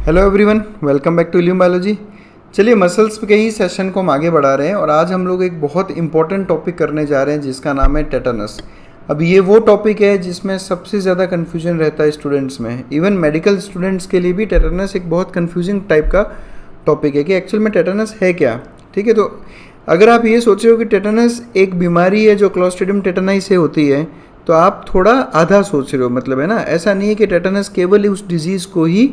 Hello everyone, welcome back to Illume biology. चलिए, muscles के ही सेशन को हम आगे बढ़ा रहे हैं और आज हम लोग एक बहुत इंपॉर्टेंट टॉपिक करने जा रहे हैं जिसका नाम है टेटनस। अब ये वो टॉपिक है जिसमें सबसे ज़्यादा कन्फ्यूजन रहता है स्टूडेंट्स में। इवन मेडिकल स्टूडेंट्स के लिए भी टेटनस एक बहुत कन्फ्यूजिंग टाइप का टॉपिक है कि एक्चुअल में टेटनस है क्या। ठीक है, तो अगर आप ये सोच रहे हो कि टेटनस एक बीमारी है जो क्लोस्ट्रीडियम टेटनाई से होती है तो आप थोड़ा आधा सोच रहे हो, मतलब है ना। ऐसा नहीं है कि टेटनस केवल उस डिजीज़ को ही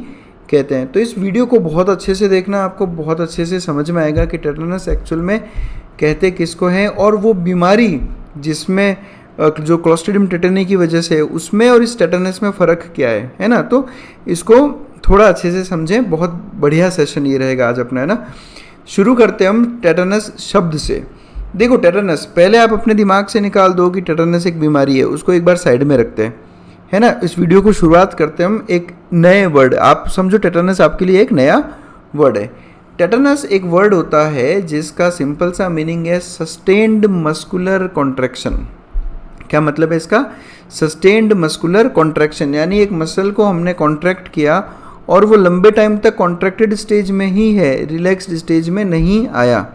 कहते हैं। तो इस वीडियो को बहुत अच्छे से देखना, आपको बहुत अच्छे से समझ में आएगा कि टेटनस एक्चुअल में कहते किसको हैं और वो बीमारी जिसमें जो क्लोस्ट्रीडियम टेटनी की वजह से उसमें और इस टेटनस में फ़र्क क्या है ना। तो इसको थोड़ा अच्छे से समझें, बहुत बढ़िया सेशन ये रहेगा आज अपना, है ना। शुरू करते हैं हम टेटनस शब्द से। देखो, टेटनस पहले आप अपने दिमाग से निकाल दो कि टेटनस एक बीमारी है, उसको एक बार साइड में रखते हैं, है ना। इस वीडियो को शुरुआत करते हैं हम एक नए वर्ड। आप समझो टेटनस आपके लिए एक नया वर्ड है। टेटनस एक वर्ड होता है जिसका सिंपल सा मीनिंग है सस्टेन्ड मस्कुलर कॉन्ट्रैक्शन। क्या मतलब है इसका? सस्टेन्ड मस्कुलर कॉन्ट्रैक्शन, यानी एक मसल को हमने कॉन्ट्रैक्ट किया और वो लंबे टाइम तक कॉन्ट्रैक्टेड स्टेज में ही है, रिलैक्स्ड स्टेज में नहीं आया,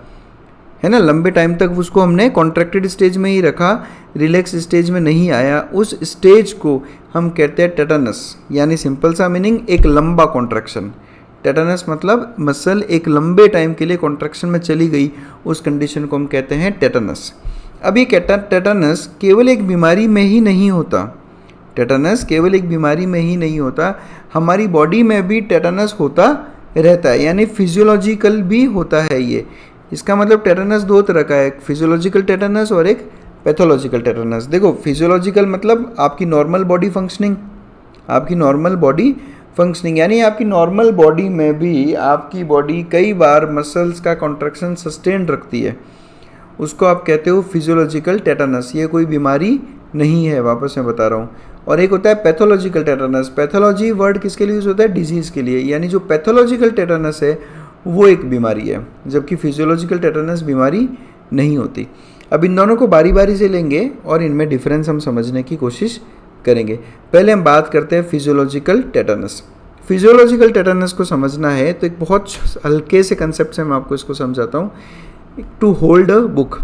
है ना। लंबे टाइम तक उसको हमने कॉन्ट्रैक्टेड स्टेज में ही रखा, रिलैक्स स्टेज में नहीं आया, उस स्टेज को हम कहते हैं टेटनस। यानी सिंपल सा मीनिंग एक लंबा कॉन्ट्रैक्शन। टेटनस मतलब मसल एक लंबे टाइम के लिए कॉन्ट्रैक्शन में चली गई, उस कंडीशन को हम कहते हैं टेटनस। अब ये टेटनस केवल एक बीमारी में ही नहीं होता। टेटनस केवल एक बीमारी में ही नहीं होता, हमारी बॉडी में भी टेटनस होता रहता है, यानी फिजियोलॉजिकल भी होता है ये। इसका मतलब टेटनस दो तरह का है, एक फिजियोलॉजिकल टेटनस और एक पैथोलॉजिकल टेटनस। देखो, फिजियोलॉजिकल मतलब आपकी नॉर्मल बॉडी फंक्शनिंग, आपकी नॉर्मल बॉडी फंक्शनिंग, यानी आपकी नॉर्मल बॉडी में भी आपकी बॉडी कई बार मसल्स का कॉन्ट्रैक्शन सस्टेन रखती है, उसको आप कहते हो फिजियोलॉजिकल टेटनस। ये कोई बीमारी नहीं है, वापस मैं बता रहा हूँ। और एक होता है पैथोलॉजिकल टेटनस। पैथोलॉजी वर्ड किसके लिए यूज़ होता है? डिजीज़ के लिए। यानी जो पैथोलॉजिकल टेटनस है वो एक बीमारी है, जबकि फिजियोलॉजिकल टेटनस बीमारी नहीं होती। अब इन दोनों को बारी बारी से लेंगे और इनमें डिफरेंस हम समझने की कोशिश करेंगे। पहले हम बात करते हैं फिजियोलॉजिकल टेटनस। फिजियोलॉजिकल टेटनस को समझना है तो एक बहुत हल्के से कंसेप्ट से मैं आपको इसको समझाता हूँ। टू होल्ड अ बुक,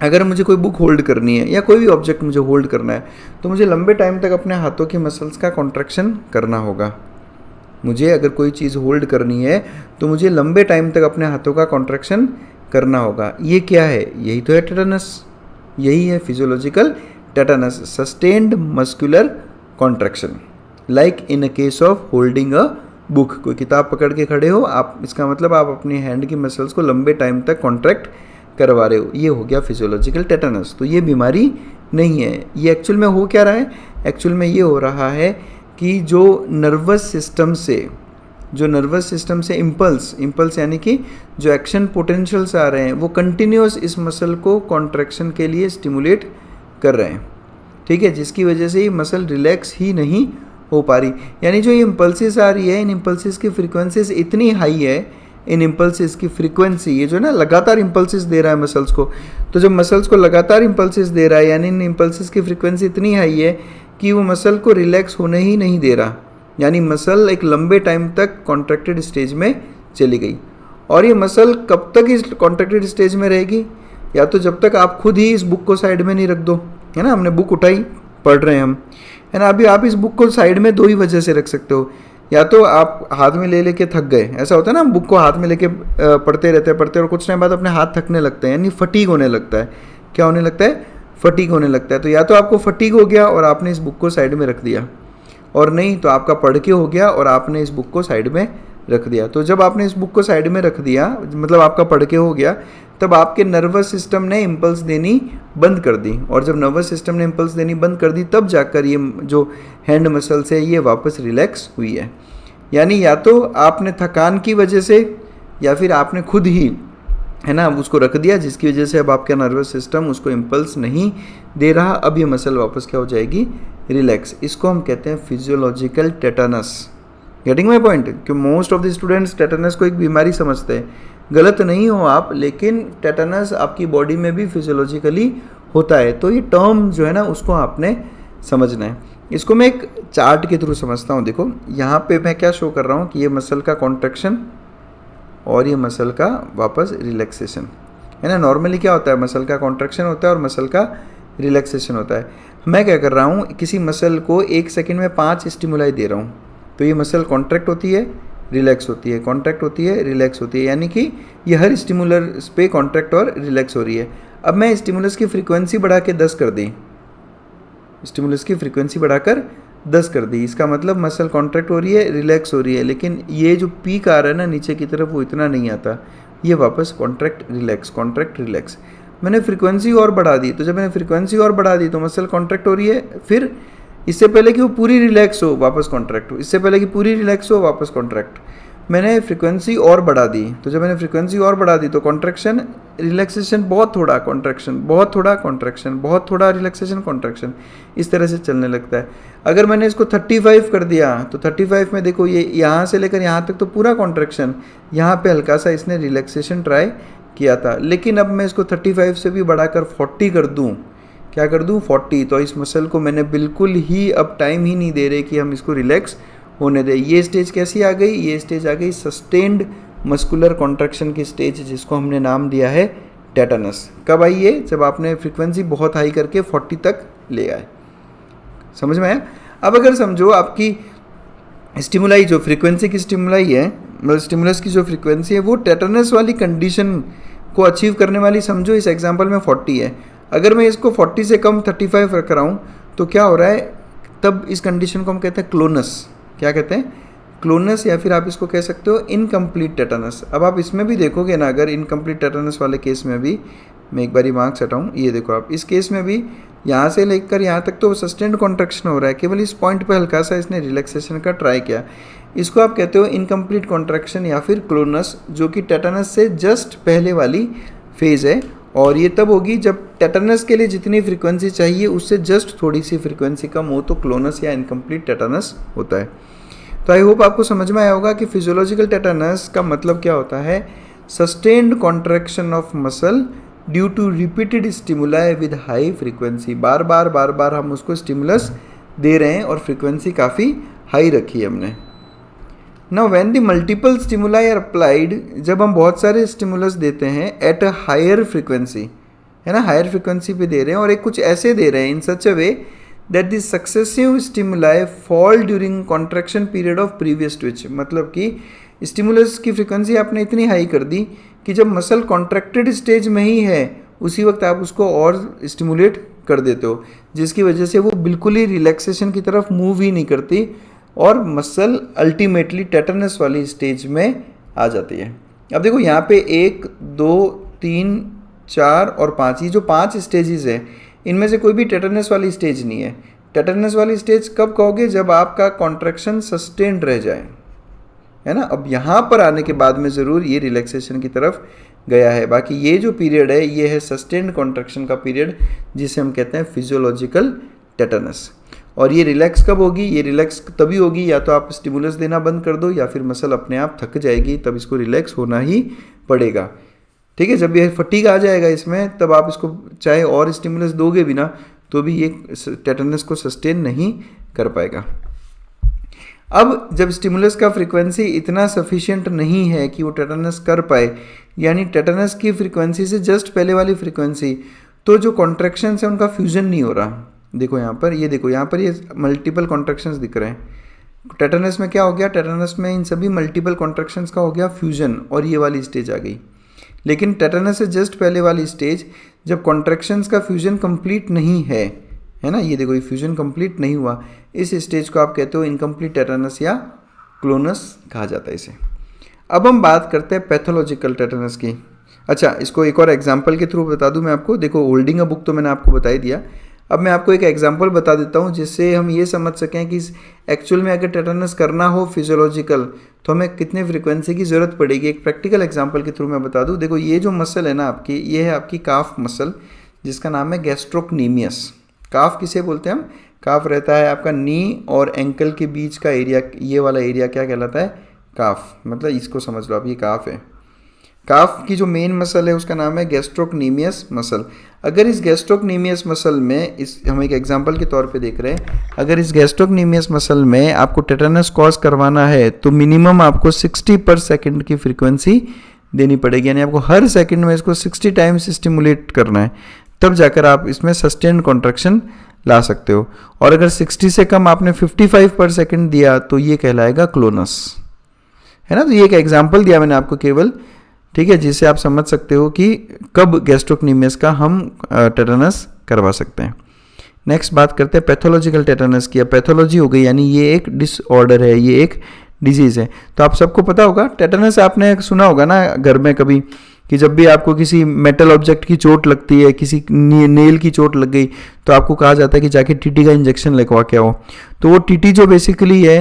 अगर मुझे कोई बुक होल्ड करनी है या कोई भी ऑब्जेक्ट मुझे होल्ड करना है तो मुझे लंबे टाइम तक अपने हाथों की मसल्स का कॉन्ट्रैक्शन करना होगा। मुझे अगर कोई चीज़ होल्ड करनी है तो मुझे लंबे टाइम तक अपने हाथों का कॉन्ट्रैक्शन करना होगा। ये क्या है? यही तो है टेटनस, यही है physiological tetanus, sustained muscular contraction. Like in a case of holding a book, कोई किताब पकड़ के खड़े हो आप, इसका मतलब आप अपनी हैंड की मसल्स को लंबे टाइम तक कॉन्ट्रैक्ट करवा रहे हो, ये हो गया फिजियोलॉजिकल टेटनस। तो ये बीमारी नहीं है। ये एक्चुअल में हो क्या रहा है? एक्चुअल में ये हो रहा है कि जो नर्वस सिस्टम से इम्पल्स यानी कि जो एक्शन पोटेंशियल्स आ रहे हैं वो कंटिन्यूस इस मसल को कॉन्ट्रैक्शन के लिए स्टिमुलेट कर रहे हैं, ठीक है, जिसकी वजह से ये मसल रिलैक्स ही नहीं हो पा रही। यानी जो ये इम्पल्सिस आ रही है, इन इम्पल्सिस की फ्रीक्वेंसीज इतनी हाई है, इन इम्पल्सिस की फ्रीक्वेंसी, ये जो ना लगातार इम्पल्सिस दे रहा है मसल्स को, तो जब मसल्स को लगातार इम्पल्सिस दे रहा है यानी इन इम्पल्सिस की फ्रीक्वेंसी इतनी हाई है कि वो मसल को रिलैक्स होने ही नहीं दे रहा, यानी मसल एक लंबे टाइम तक कॉन्ट्रैक्टेड स्टेज में चली गई। और ये मसल कब तक इस कॉन्ट्रैक्टेड स्टेज में रहेगी? या तो जब तक आप खुद ही इस बुक को साइड में नहीं रख दो, है ना। हमने बुक उठाई, पढ़ रहे हैं हम, है ना। अभी आप इस बुक को साइड में दो ही वजह से रख सकते हो। या तो आप हाथ में ले लेके थक गए, ऐसा होता है ना, हम बुक को हाथ में लेके पढ़ते रहते हैं और कुछ टाइम बाद अपने हाथ थकने लगते हैं, यानी फटीग होने लगता है। क्या होने लगता है? फटीग होने लगता है। तो या तो आपको फटीग हो गया और आपने इस बुक को साइड में रख दिया, और नहीं तो आपका पढ़ के हो गया और आपने इस बुक को साइड में रख दिया। तो जब आपने इस बुक को साइड में रख दिया, मतलब आपका पढ़ के हो गया, तब आपके नर्वस सिस्टम ने इम्पल्स देनी बंद कर दी, और जब नर्वस सिस्टम ने इम्पल्स देनी बंद कर दी तब जाकर ये जो हैंड मसल्स है ये वापस रिलैक्स हुई है। यानी या तो आपने थकान की वजह से या फिर आपने खुद ही, है ना, उसको रख दिया, जिसकी वजह से अब आपका नर्वस सिस्टम उसको इम्पल्स नहीं दे रहा, अब ये मसल वापस क्या हो जाएगी? रिलैक्स। इसको हम कहते हैं physiological tetanus. Getting my point? कि most of the students tetanus को एक बीमारी समझते हैं। गलत नहीं हो आप, लेकिन टेटनस आपकी बॉडी में भी फिजियोलॉजिकली होता है। तो ये टर्म जो है ना उसको आपने समझना है। इसको मैं एक चार्ट के थ्रू समझता हूँ। देखो यहाँ पे मैं क्या शो कर रहा हूँ कि ये मसल का कॉन्ट्रैक्शन और ये मसल का वापस रिलैक्सेशन, है ना। नॉर्मली क्या होता है, मसल का कॉन्ट्रैक्शन होता है और मसल का रिलैक्सेशन होता है। मैं क्या कर रहा हूँ, किसी मसल को 1 सेकंड में 5 स्टिमुलाई दे रहा हूँ, तो ये मसल कॉन्ट्रैक्ट होती है, रिलैक्स होती है, कॉन्ट्रैक्ट होती है, रिलैक्स होती है, यानी कि ये हर स्टिमुलस पे कॉन्ट्रैक्ट और रिलैक्स हो रही है। अब मैं स्टिमुलस की फ्रीक्वेंसी बढ़ा के 10 कर दी, स्टिमुलस की फ्रीक्वेंसी बढ़ाकर 10 कर दी, इसका मतलब मसल कॉन्ट्रैक्ट हो रही है, रिलैक्स हो रही है, लेकिन ये जो पीक आ रहा है ना नीचे की तरफ वो इतना नहीं आता, ये वापस कॉन्ट्रैक्ट रिलैक्स। मैंने फ्रीक्वेंसी और बढ़ा दी, तो जब मैंने फ्रीक्वेंसी और बढ़ा दी तो मसल कॉन्ट्रैक्ट हो रही है, फिर इससे पहले कि वो पूरी रिलैक्स हो वापस कॉन्ट्रैक्ट हो, इससे पहले कि पूरी रिलैक्स हो वापस कॉन्ट्रैक्ट। मैंने फ्रीक्वेंसी और बढ़ा दी, तो जब मैंने फ्रीक्वेंसी और बढ़ा दी तो कॉन्ट्रैक्शन रिलैक्सेशन, बहुत थोड़ा कॉन्ट्रैक्शन, बहुत थोड़ा कॉन्ट्रैक्शन, बहुत थोड़ा रिलैक्सेशन कॉन्ट्रैक्शन, इस तरह से चलने लगता है। अगर मैंने इसको 35 कर दिया तो 35 में देखो ये यहाँ से लेकर यहाँ तक तो पूरा कॉन्ट्रैक्शन, यहाँ पे हल्का सा इसने रिलैक्सेशन ट्राई किया था। लेकिन अब मैं इसको 35 से भी बढ़ाकर 40 कर दूँ, क्या कर दूँ 40, तो इस मसल को मैंने बिल्कुल ही अब टाइम ही नहीं दे रहे कि हम इसको रिलैक्स होने दें। ये स्टेज कैसी आ गई, ये स्टेज आ गई सस्टेन्ड मस्कुलर कॉन्ट्रैक्शन की स्टेज, जिसको हमने नाम दिया है टेटनस। कब आई ये, जब आपने फ्रीक्वेंसी बहुत हाई करके 40 तक ले आए। समझ में आया। अब अगर समझो आपकी स्टिमुलाई जो फ्रीक्वेंसी की स्टिमुलाई है, मतलब स्टिमुलस की जो फ्रीक्वेंसी है वो टेटनस वाली कंडीशन को अचीव करने वाली, समझो इस एग्जाम्पल में 40 है, अगर मैं इसको 40 से कम 35 रख रहा हूँ तो क्या हो रहा है, तब इस कंडीशन को हम कहते हैं क्लोनस। क्या कहते हैं, क्लोनस, या फिर आप इसको कह सकते हो इनकम्प्लीट टेटनस। अब आप इसमें भी देखोगे ना, अगर इनकम्प्लीट टेटनस वाले केस में भी, मैं एक बारी मार्क्स हटाऊँ, ये देखो आप इस केस में भी यहाँ से लेकर यहाँ तक तो सस्टेन्ड कॉन्ट्रैक्शन हो रहा है, केवल इस पॉइंट पे हल्का सा इसने रिलैक्सेशन का ट्राई किया। इसको आप कहते हो इनकम्प्लीट कॉन्ट्रैक्शन या फिर क्लोनस, जो कि टेटनस से जस्ट पहले वाली फेज़ है। और ये तब होगी जब टेटनस के लिए जितनी फ्रीक्वेंसी चाहिए उससे जस्ट थोड़ी सी फ्रीक्वेंसी कम हो, तो क्लोनस या इनकम्प्लीट टेटनस होता है। तो आई होप आपको समझ में आया होगा कि फिजियोलॉजिकल टेटनस का मतलब क्या होता है, sustained contraction of muscle due to repeated stimuli with high frequency. बार बार हम उसको स्टिमुलस दे रहे हैं और फ्रीक्वेंसी काफ़ी हाई रखी है हमने। Now when the multiple stimuli are applied, जब हम बहुत सारे स्टिमुलस देते हैं एट अ हायर फ्रीक्वेंसी, है ना, हायर फ्रीक्वेंसी पे दे रहे हैं और एक कुछ ऐसे दे रहे हैं in such a way that the successive stimuli fall during contraction period of previous twitch. मतलब कि स्टिमुलस की फ्रीक्वेंसी आपने इतनी हाई कर दी कि जब मसल कॉन्ट्रैक्टेड स्टेज में ही है उसी वक्त आप उसको और स्टिमुलेट कर देते हो, जिसकी वजह से वो बिल्कुल ही रिलैक्सेशन की तरफ मूव ही नहीं करती और मसल अल्टीमेटली टेटनस वाली स्टेज में आ जाती है। अब देखो यहाँ पे 1, 2, 3, 4 और 5, ये जो 5 स्टेजेस है इनमें से कोई भी टेटनस वाली स्टेज नहीं है। टेटनस वाली स्टेज कब कहोगे, जब आपका कॉन्ट्रैक्शन सस्टेन्ड रह जाए, है ना। अब यहाँ पर आने के बाद में ज़रूर ये रिलैक्सेशन की तरफ गया है, बाकी ये जो पीरियड है ये है सस्टेन्ड कॉन्ट्रैक्शन का पीरियड, जिसे हम कहते हैं फिजियोलॉजिकल टेटनस। और ये रिलैक्स कब होगी, ये रिलैक्स तभी होगी या तो आप स्टिमुलस देना बंद कर दो या फिर मसल अपने आप थक जाएगी, तब इसको रिलैक्स होना ही पड़ेगा। ठीक है, जब ये फटीग आ जाएगा इसमें तब आप इसको चाहे और स्टिमुलस दोगे भी ना तो भी ये टेटनस को सस्टेन नहीं कर पाएगा। अब जब स्टिमुलस का फ्रीक्वेंसी इतना सफिशिएंट नहीं है कि वो टेटनस कर पाए, यानी टेटनस की फ्रीक्वेंसी से जस्ट पहले वाली फ्रीक्वेंसी, तो जो कॉन्ट्रैक्शंस है उनका फ्यूजन नहीं हो रहा। देखो यहाँ पर, ये देखो यहाँ पर ये मल्टीपल कॉन्ट्रैक्शंस दिख रहे हैं। टेटनस में क्या हो गया, टेटनस में इन सभी मल्टीपल कॉन्ट्रैक्शंस का हो गया फ्यूजन और ये वाली स्टेज आ गई। लेकिन टेटनस से जस्ट पहले वाली स्टेज जब कॉन्ट्रैक्शंस का फ्यूजन कंप्लीट नहीं है, है ना, ये देखो ये फ्यूजन कंप्लीट नहीं हुआ, इस स्टेज को आप कहते हो इनकम्प्लीट टेटनस या क्लोनस कहा जाता है इसे। अब हम बात करते हैं पैथोलॉजिकल टेटनस की। अच्छा, इसको एक और एग्जांपल के थ्रू बता दूं मैं आपको। देखो होल्डिंग अ बुक तो मैंने आपको बता ही दिया, अब मैं आपको एक एग्जांपल बता देता हूँ जिससे हम ये समझ सकें कि एक्चुअल में अगर टेटनस करना हो फिजियोलॉजिकल तो हमें कितने फ्रीक्वेंसी की ज़रूरत पड़ेगी। एक प्रैक्टिकल एग्जांपल के थ्रू मैं बता दूँ। देखो ये जो मसल है ना आपकी, ये है आपकी काफ मसल जिसका नाम है गैस्ट्रोक्नीमियस। काफ किसे बोलते हैं हम, काफ रहता है आपका नी और एंकल के बीच का एरिया, ये वाला एरिया क्या कहलाता है, काफ। मतलब इसको समझ लो आप, ये काफ है। काफ की जो मेन मसल है उसका नाम है गैस्ट्रोक्नीमियस मसल। अगर इस गैस्ट्रोक्नीमियस मसल में, इस हम एक एग्जांपल के तौर पे देख रहे हैं, अगर इस गैस्ट्रोक्नीमियस मसल में आपको टेटानस कॉज करवाना है तो मिनिमम आपको 60 पर सेकेंड की फ्रीक्वेंसी देनी पड़ेगी, यानी आपको हर सेकंड में इसको 60 टाइम्स स्टिमुलेट करना है, तब जाकर आप इसमें सस्टेन्ड कॉन्ट्रैक्शन ला सकते हो। और अगर 60 से कम आपने 55 पर सेकेंड दिया तो ये कहलाएगा क्लोनस, है ना। तो ये एक एग्जांपल दिया मैंने आपको केवल, ठीक है, जिससे आप समझ सकते हो कि कब गैस्ट्रोक्नीमियस का हम टेटानस करवा सकते हैं। नेक्स्ट बात करते हैं पैथोलॉजिकल टेटानस की। पैथोलॉजी हो गई, यानी ये एक डिसऑर्डर है, ये एक डिजीज़ है। तो आप सबको पता होगा टेटानस, आपने सुना होगा ना घर में कभी कि जब भी आपको किसी मेटल ऑब्जेक्ट की चोट लगती है, किसी नेल की चोट लग गई, तो आपको कहा जाता है कि जाके टीटी का इंजेक्शन लगवा के आओ। तो वो टीटी जो बेसिकली है,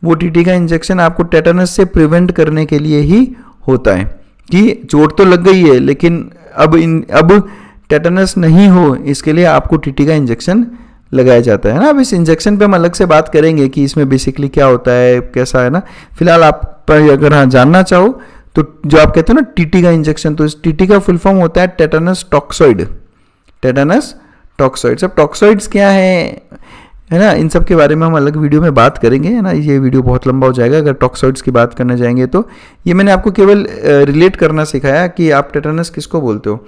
वो टीटी का इंजेक्शन आपको टेटानस से प्रिवेंट करने के लिए ही होता है कि चोट तो लग गई है लेकिन अब टेटानस नहीं हो, इसके लिए आपको टीटी का इंजेक्शन लगाया जाता है ना। अब इस इंजेक्शन पे हम अलग से बात करेंगे कि इसमें बेसिकली क्या होता है, कैसा है ना। फिलहाल आप अगर हाँ जानना चाहो तो जो आप कहते हो ना टीटी का इंजेक्शन, तो इस टीटी का फुल फॉर्म होता है टेटानस टॉक्सॉइड। Tetanus toxoid. सब टॉक्सॉइड्स क्या है ना, इन सब के बारे में हम अलग वीडियो में बात करेंगे, है ना। ये वीडियो बहुत लंबा हो जाएगा अगर टॉक्सॉइड्स की बात करने जाएंगे तो। ये मैंने आपको केवल रिलेट करना सिखाया कि आप टेटानस किसको बोलते हो।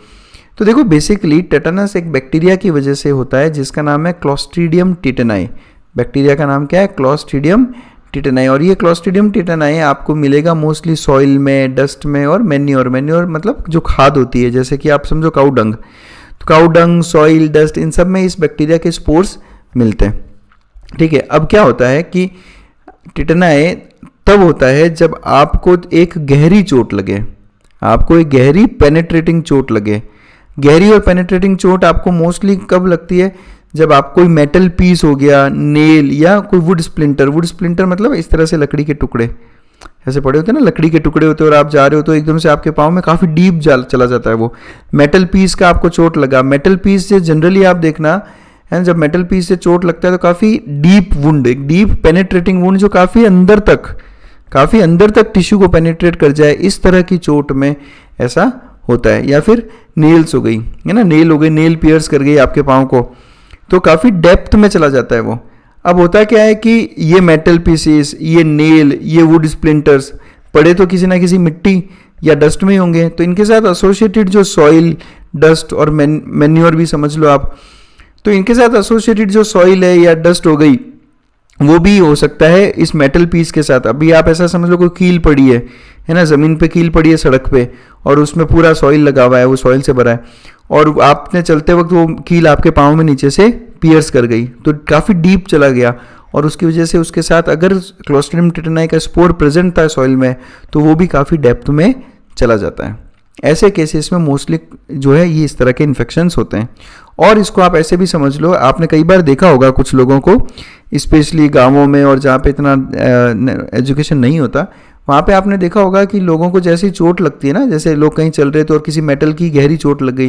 तो देखो बेसिकली टेटानस एक बैक्टीरिया की वजह से होता है जिसका नाम है क्लोस्ट्रीडियम टिटेनाई। बैक्टीरिया का नाम क्या है? क्लोस्ट्रीडियम टिटेनाई। और ये क्लोस्ट्रीडियम टिटेनाई आपको मिलेगा मोस्टली सॉइल में, डस्ट में और मैन्योर मतलब जो खाद होती है, जैसे कि आप समझो काऊ डंग, तो काऊ डंग, सॉइल, डस्ट, इन सब में इस बैक्टीरिया के स्पोर्स मिलते हैं, ठीक है। अब क्या होता है कि टिटेनाई तब होता है जब आपको एक गहरी चोट लगे, आपको एक गहरी पेनेट्रेटिंग चोट लगे। गहरी और पेनेट्रेटिंग चोट आपको मोस्टली कब लगती है? जब आप कोई मेटल पीस हो गया, नेल या कोई वुड स्प्लिंटर मतलब इस तरह से लकड़ी के टुकड़े ऐसे पड़े होते हैं ना, लकड़ी के टुकड़े होते हैं और आप जा रहे हो तो एकदम से आपके पाँव में काफ़ी डीप चला जाता है वो मेटल पीस का आपको चोट लगा। मेटल पीस से जनरली आप देखना है, जब मेटल पीस से चोट लगता है तो काफ़ी डीप वुंड, एक डीप पेनेट्रेटिंग वुंड जो काफ़ी अंदर तक टिश्यू को पेनेट्रेट कर जाए, इस तरह की चोट में ऐसा होता है। या फिर नेल्स हो गई, है ना, नेल हो गई, नेल पियर्स कर गई आपके पाँव को, तो काफ़ी डेप्थ में चला जाता है वो। अब होता क्या है कि ये मेटल पीसेस, ये नेल, ये वुड स्प्लिंटर्स पड़े तो किसी ना किसी मिट्टी या डस्ट में ही होंगे, तो इनके साथ एसोसिएटेड जो सॉइल, डस्ट और मैन्योर भी समझ लो आप, तो इनके साथ एसोसिएटेड जो सॉइल है या डस्ट हो गई, वो भी हो सकता है इस मेटल पीस के साथ। अभी आप ऐसा समझ लो कोई कील पड़ी है ना, ज़मीन पे कील पड़ी है सड़क पे, और उसमें पूरा सॉइल लगा हुआ है, वो सॉइल से भरा है, और आपने चलते वक्त वो कील आपके पाँव में नीचे से पियर्स कर गई, तो काफ़ी डीप चला गया, और उसकी वजह से उसके साथ अगर क्लोस्ट्रीडियम टिटेनाई का स्पोर प्रेजेंट था सॉइल में, तो वो भी काफ़ी डेप्थ में चला जाता है। ऐसे केसेस में मोस्टली जो है ये इस तरह के इन्फेक्शंस होते हैं। और इसको आप ऐसे भी समझ लो, आपने कई बार देखा होगा कुछ लोगों को, स्पेशली गांवों में और जहाँ पे इतना एजुकेशन नहीं होता, वहाँ पे आपने देखा होगा कि लोगों को जैसे चोट लगती है ना, जैसे लोग कहीं चल रहे थे और किसी मेटल की गहरी चोट लग गई,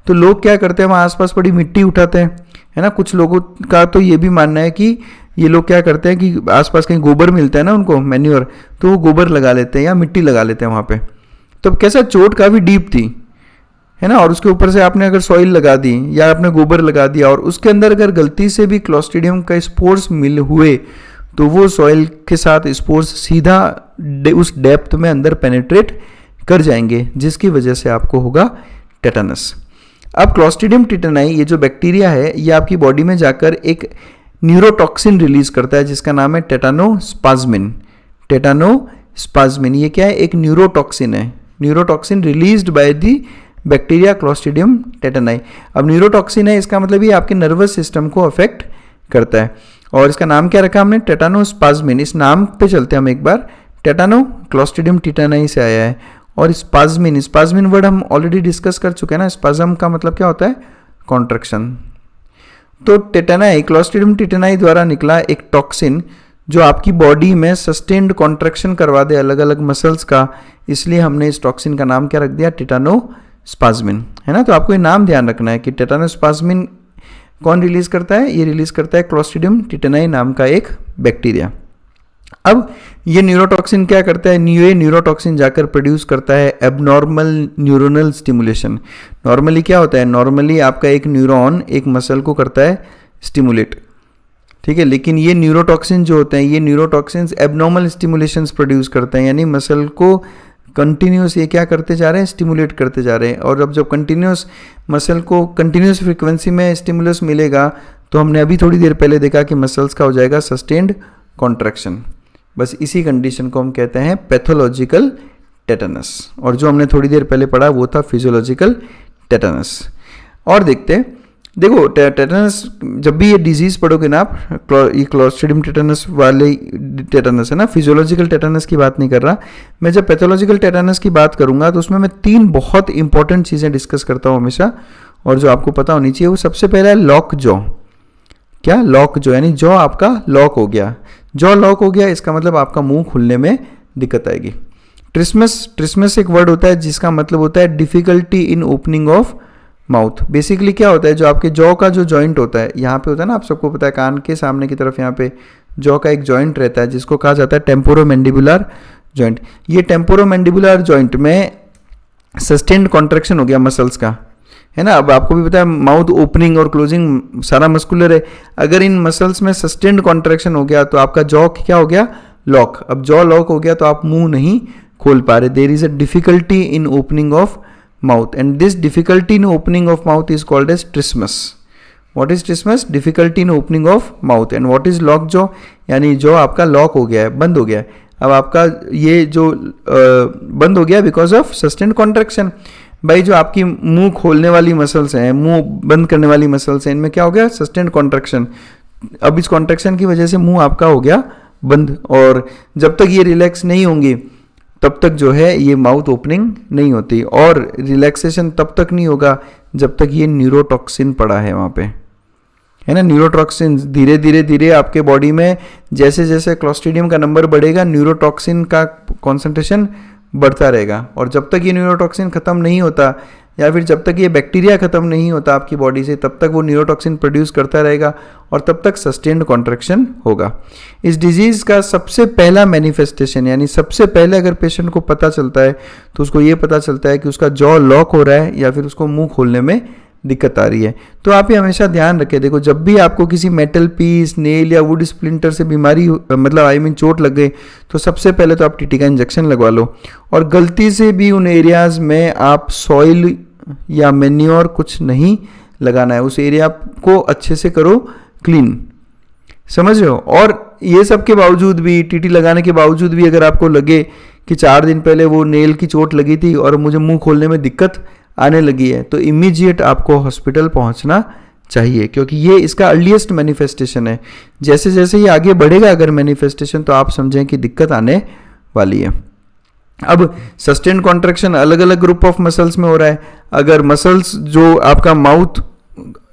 तो लोग क्या करते हैं, वहाँ आसपास पड़ी मिट्टी उठाते हैं, है ना। कुछ लोगों का तो ये भी मानना है कि ये लोग क्या करते हैं कि आसपास कहीं गोबर मिलता है ना उनको, मैन्योर, तो वो गोबर लगा लेते हैं या मिट्टी लगा लेते हैं वहाँ पे। तो कैसा चोट काफ़ी डीप थी, है ना, और उसके ऊपर से आपने अगर सॉइल लगा दी या आपने गोबर लगा दिया और उसके अंदर अगर गलती से भी क्लोस्ट्रीडियम का स्पोर्स मिल हुए, तो वो सॉइल के साथ स्पोर्स सीधा उस डेप्थ में अंदर पेनेट्रेट कर जाएंगे, जिसकी वजह से आपको होगा टेटानस। अब क्लोस्ट्रीडियम टिटेनाई ये जो बैक्टीरिया है, ये आपकी बॉडी में जाकर एक न्यूरोटॉक्सिन रिलीज करता है जिसका नाम है टेटानोस्पाज्मिन। टेटानोस्पाज्मिन ये क्या है? एक न्यूरोटॉक्सिन है, neurotoxin released by the bacteria Clostridium tetani. अब न्यूरोटॉक्सिन है, इसका मतलब ये आपके नर्वस सिस्टम को अफेक्ट करता है, और इसका नाम क्या रखा हमने? टेटानोस्पाज्मिन। इस नाम पे चलते हैं हम एक बार। टेटानो क्लोस्ट्रीडियम टिटेनाई से आया है, और स्पाज्मिन वर्ड हम ऑलरेडी डिस्कस कर चुके हैं ना। स्पाज्म का मतलब क्या होता है? कॉन्ट्रैक्शन। तो टिटेनाई, क्लोस्ट्रीडियम टिटेनाई द्वारा निकला एक टॉक्सिन जो आपकी बॉडी में सस्टेन्ड कॉन्ट्रैक्शन करवा दे अलग अलग मसल्स का, इसलिए हमने इस टॉक्सिन का नाम क्या रख दिया? टेटानोस्पाज्मिन, है ना। तो आपको ये नाम ध्यान रखना है कि टेटानोस्पाज्मिन कौन रिलीज करता है? ये रिलीज करता है क्लोस्ट्रीडियम टिटेनाई नाम का एक बैक्टीरिया। अब ये न्यूरोटॉक्सिन क्या करता है, ये न्यूरोटॉक्सिन जाकर प्रोड्यूस करता है एबनॉर्मल न्यूरोनल स्टिमुलेशन। नॉर्मली क्या होता है, नॉर्मली आपका एक न्यूरॉन एक मसल को करता है स्टिमुलेट, ठीक है, लेकिन ये न्यूरोटॉक्सिन जो होते हैं, ये न्यूरोटॉक्सिन्स एबनॉर्मल स्टिमुलेशंस प्रोड्यूस करते हैं, यानी मसल को कंटिन्यूस ये क्या करते जा रहे हैं, स्टिमुलेट करते जा रहे हैं। और अब जब कंटिन्यूस मसल को कंटिन्यूस फ्रीक्वेंसी में स्टिमुलस मिलेगा तो हमने अभी थोड़ी देर पहले देखा कि मसल्स का हो जाएगा सस्टेन्ड कॉन्ट्रैक्शन। बस इसी कंडीशन को हम कहते हैं पैथोलॉजिकल टेटनस, और जो हमने थोड़ी देर पहले पढ़ा वो था फिजियोलॉजिकल टेटनस। और देखो टेटनस, जब भी ये डिजीज़ पढ़ोगे ना आप, ये क्लोस्ट्रीडियम टेटनस वाले टेटनस है ना, फिजियोलॉजिकल टेटनस की बात नहीं कर रहा मैं। जब पैथोलॉजिकल टेटनस की बात करूंगा तो उसमें मैं 3 बहुत इंपॉर्टेंट चीज़ें डिस्कस करता हूँ हमेशा, और जो आपको पता होनी चाहिए। वो सबसे पहला है लॉक जॉ। क्या, लॉक जॉ, यानी जॉ आपका लॉक हो गया। जॉ लॉक हो गया इसका मतलब आपका मुंह खुलने में दिक्कत आएगी। ट्रिस्मस एक वर्ड होता है जिसका मतलब होता है difficulty in opening of mouth. Basically क्या होता है, जो आपके जॉ का जो जॉइंट होता है, यहाँ पे होता है ना, आप सबको पता है, कान के सामने की तरफ यहाँ पे जॉ का एक जॉइंट रहता है जिसको कहा जाता है टेम्पोरोमैंडिबुलर जॉइंट। ये टेम्पोरोमैंडिबुलर जॉइंट में सस्टेन्ड कॉन्ट्रैक्शन हो गया मसल्स का, है ना। अब आपको भी पता है माउथ ओपनिंग और क्लोजिंग सारा मस्कुलर है। अगर इन मसल्स में सस्टेन्ड कॉन्ट्रैक्शन हो गया तो आपका जॉ क्या हो गया, लॉक। अब जॉ लॉक हो गया तो आप मुंह नहीं खोल पा रहे। There is a difficulty in opening of mouth, and this difficulty in opening of mouth is called as trismus. What is trismus? Difficulty in opening of mouth. And what is lock jaw? यानी जो आपका lock हो गया है, बंद हो गया है। अब आपका ये जो बंद हो गया बिकॉज ऑफ सस्टेन्ड कॉन्ट्रैक्शन। भाई जो आपकी मुंह खोलने वाली मसल्स हैं, मुंह बंद करने वाली मसल्स हैं, इनमें क्या हो गया, सस्टेन्ड कॉन्ट्रैक्शन। अब इस कॉन्ट्रैक्शन की वजह से मुंह आपका हो गया बंद, और जब तक ये रिलैक्स नहीं होंगी तब तक जो है ये माउथ ओपनिंग नहीं होती, और रिलैक्सेशन तब तक नहीं होगा जब तक ये न्यूरोटॉक्सिन पड़ा है वहाँ पे, है ना। न्यूरोटॉक्सिन धीरे धीरे आपके बॉडी में जैसे जैसे क्लोस्ट्रीडियम का नंबर बढ़ेगा, न्यूरोटॉक्सिन का कॉन्सेंट्रेशन बढ़ता रहेगा, और जब तक ये न्यूरोटॉक्सिन खत्म नहीं होता, या फिर जब तक ये बैक्टीरिया खत्म नहीं होता आपकी बॉडी से, तब तक वो न्यूरोटॉक्सिन प्रोड्यूस करता रहेगा, और तब तक सस्टेन्ड कॉन्ट्रैक्शन होगा। इस डिजीज़ का सबसे पहला मैनिफेस्टेशन, यानी सबसे पहले अगर पेशेंट को पता चलता है तो उसको ये पता चलता है कि उसका जॉ लॉक हो रहा है या फिर उसको मुंह खोलने में दिक्कत आ रही है। तो आप ये हमेशा ध्यान रखें। देखो, जब भी आपको किसी मेटल पीस, नेल या वुड स्प्लिंटर से बीमारी मतलब चोट लग गई, तो सबसे पहले तो आप टीटी का इंजेक्शन लगवा लो, और गलती से भी उन एरियाज में आप सॉइल या मैन्योर कुछ नहीं लगाना है। उस एरिया को अच्छे से करो क्लीन, समझ रहे हो। और ये सब के बावजूद भी, टीटी लगाने के बावजूद भी अगर आपको लगे कि 4 दिन पहले वो नेल की चोट लगी थी और मुझे मुंह खोलने में दिक्कत आने लगी है, तो इमीडिएट आपको हॉस्पिटल पहुंचना चाहिए, क्योंकि ये इसका अर्लीस्ट मैनिफेस्टेशन है। जैसे जैसे ये आगे बढ़ेगा अगर मैनिफेस्टेशन, तो आप समझें कि दिक्कत आने वाली है। अब सस्टेन्ड कॉन्ट्रैक्शन अलग अलग ग्रुप ऑफ मसल्स में हो रहा है। अगर मसल्स जो आपका माउथ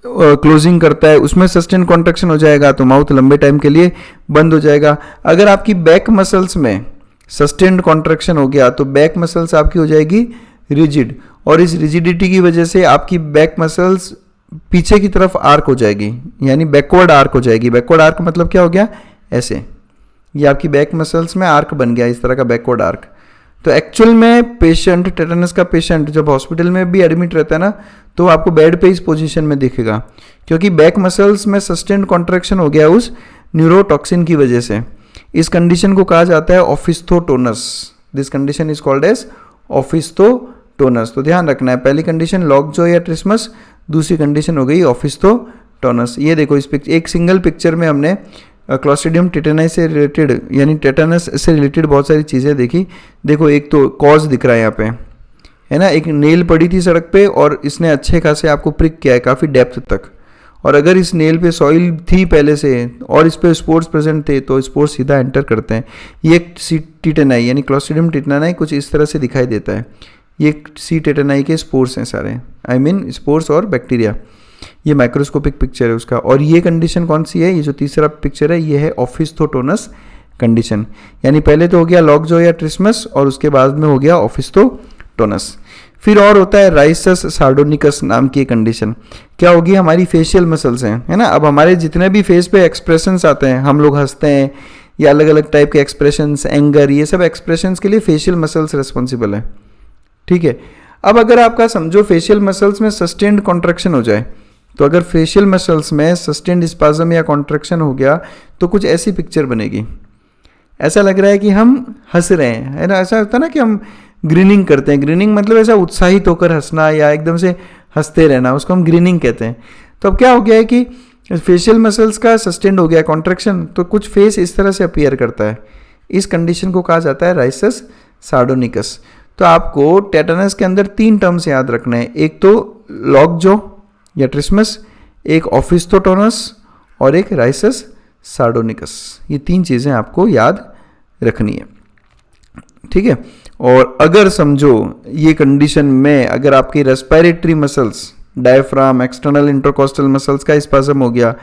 क्लोजिंग करता है उसमें सस्टेन्ड कॉन्ट्रैक्शन हो जाएगा तो माउथ लंबे टाइम के लिए बंद हो जाएगा। अगर आपकी बैक मसल्स में सस्टेन्ड कॉन्ट्रैक्शन हो गया तो बैक मसल्स आपकी हो जाएगी रिजिड, और इस रिजिडिटी की वजह से आपकी बैक मसल्स पीछे की तरफ आर्क हो जाएगी, यानी बैकवर्ड आर्क हो जाएगी। बैकवर्ड आर्क मतलब क्या हो गया, ऐसे, ये आपकी बैक मसल्स में आर्क बन गया, इस तरह का बैकवर्ड आर्क। तो एक्चुअल में पेशेंट, टेटनस का पेशेंट जब हॉस्पिटल में भी एडमिट रहता है ना, तो आपको बेड पे इस पोजीशन में दिखेगा, क्योंकि बैक मसल्स में सस्टेन्ड कॉन्ट्रैक्शन हो गया उस न्यूरोटॉक्सिन की वजह से। इस कंडीशन को कहा जाता है opisthotonos. This condition is called as opisthotonos. तो ध्यान रखना है, पहली कंडीशन लॉक जॉ या ट्रिस्मस, दूसरी कंडीशन हो गई ऑफिस्थोटोनस। ये देखो, इस एक सिंगल पिक्चर में हमने क्लोस्ट्रीडियम टेटेनाई से रिलेटेड, यानी टेटनस से रिलेटेड बहुत सारी चीज़ें देखी। देखो, एक तो कॉज दिख रहा है यहाँ पे, है ना, एक नेल पड़ी थी सड़क पे और इसने अच्छे खासे आपको प्रिक किया है काफ़ी डेप्थ तक, और अगर इस नेल पे सॉइल थी पहले से और इस पे स्पोर्स प्रेजेंट थे तो स्पोर्स सीधा एंटर करते हैं। ये टेटेनाई यानी क्लोस्ट्रीडियम टेटेनाई कुछ इस तरह से दिखाई देता है। ये सी टेटेनाई के स्पोर्स हैं सारे, आई मीन स्पोर्स और बैक्टीरिया। ये माइक्रोस्कोपिक पिक्चर है उसका। और ये कंडीशन कौन सी है, ये जो तीसरा पिक्चर है ये है ऑफिस्थोटोनस कंडीशन, यानी पहले तो हो गया लॉक जॉ या ट्रिस्मस और उसके बाद में हो गया ऑफिस्थोटोनस। फिर और होता है राइसस सार्डोनिकस नाम की कंडीशन। क्या होगी, हमारी फेशियल मसल्स हैं, है ना। अब हमारे जितने भी फेस पे एक्सप्रेशंस आते हैं, हम लोग हंसते हैं या अलग अलग टाइप के एक्सप्रेशंस, एंगर, ये सब एक्सप्रेशंस के लिए फेशियल मसल्स रिस्पॉन्सिबल है। ठीक है, अब अगर आपका समझो फेशियल मसल्स में सस्टेन्ड कॉन्ट्रैक्शन हो जाए, तो अगर फेशियल मसल्स में सस्टेन्ड स्पाज्म या कॉन्ट्रैक्शन हो गया तो कुछ ऐसी पिक्चर बनेगी। ऐसा लग रहा है कि हम हंस रहे हैं, है ना। ऐसा होता है ना कि हम ग्रीनिंग करते हैं। ग्रीनिंग मतलब ऐसा उत्साहित होकर हंसना या एकदम से हंसते रहना, उसको हम ग्रीनिंग कहते हैं। तो अब क्या हो गया है कि फेशियल मसल्स का सस्टेन्ड हो गया कॉन्ट्रैक्शन, तो कुछ फेस इस तरह से अपीयर करता है। इस कंडीशन को कहा जाता है राइसस सार्डोनिकस। तो आपको टेटनस के अंदर 3 टर्म्स याद रखना है, एक तो लॉक जॉ या ट्रिस्मस, एक ऑफिस्थोटोनस और एक राइसस सार्डोनिकस। ये 3 चीज़ें आपको याद रखनी है। ठीक है, और अगर समझो ये कंडीशन में अगर आपकी respiratory muscles, diaphragm, external intercostal muscles का स्पाज्म हो गया,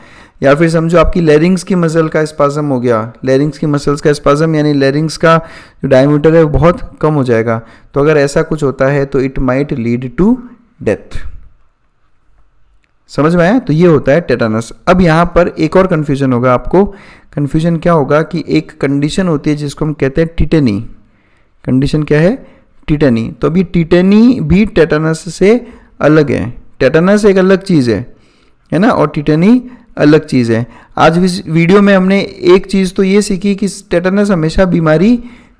या फिर समझो आपकी लैरिंग्स की मसल का स्पाज्म हो गया, लैरिंग्स की मसल्स का स्पाज्म यानी लैरिंग्स का जो डायमीटर है वो बहुत कम हो जाएगा, तो अगर ऐसा कुछ होता है तो it might lead to death. समझ में आया? तो ये होता है टेटानस। अब यहाँ पर एक और कन्फ्यूजन होगा आपको। कन्फ्यूजन क्या होगा कि एक कंडीशन होती है जिसको हम कहते हैं टिटेनी। कंडीशन क्या है? टिटेनी। तो अभी टिटेनी भी टेटानस से अलग है। टेटानस एक अलग चीज़ है ना, और टिटेनी अलग चीज़ है। आज इस वीडियो में हमने एक चीज़ तो ये सीखी कि टेटानस हमेशा बीमारी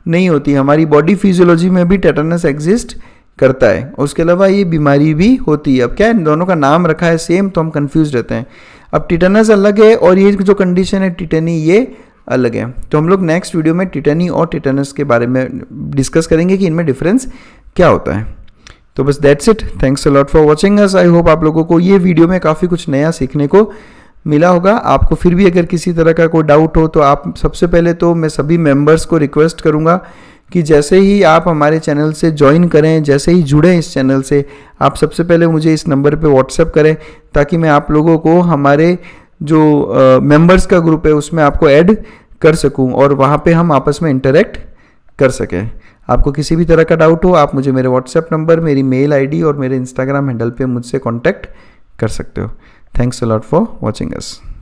नहीं होती, हमारी बॉडी फिजियोलॉजी में भी टेटानस एग्जिस्ट करता है, और उसके अलावा ये बीमारी भी होती है। अब क्या है, दोनों का नाम रखा है सेम तो हम कंफ्यूज रहते हैं। अब टिटेनस अलग है और ये जो कंडीशन है टिटेनी ये अलग है। तो हम लोग नेक्स्ट वीडियो में टिटेनी और टिटेनस के बारे में डिस्कस करेंगे कि इनमें डिफरेंस क्या होता है। तो बस that's it. Thanks a lot for watching us. I hope आप लोगों को ये वीडियो में काफ़ी कुछ नया सीखने को मिला होगा। आपको फिर भी अगर किसी तरह का कोई डाउट हो तो आप सबसे पहले तो मैं सभी मेंबर्स को रिक्वेस्ट करूंगा कि जैसे ही आप हमारे चैनल से ज्वाइन करें, जैसे ही जुड़ें इस चैनल से, आप सबसे पहले मुझे इस नंबर पे व्हाट्सएप करें ताकि मैं आप लोगों को हमारे जो मेंबर्स का ग्रुप है उसमें आपको ऐड कर सकूं और वहाँ पे हम आपस में इंटरेक्ट कर सकें। आपको किसी भी तरह का डाउट हो आप मुझे मेरे व्हाट्सएप नंबर, मेरी मेल आईडी और मेरे इंस्टाग्राम हैंडल पे मुझसे कॉन्टैक्ट कर सकते हो। Thanks a lot for watching us.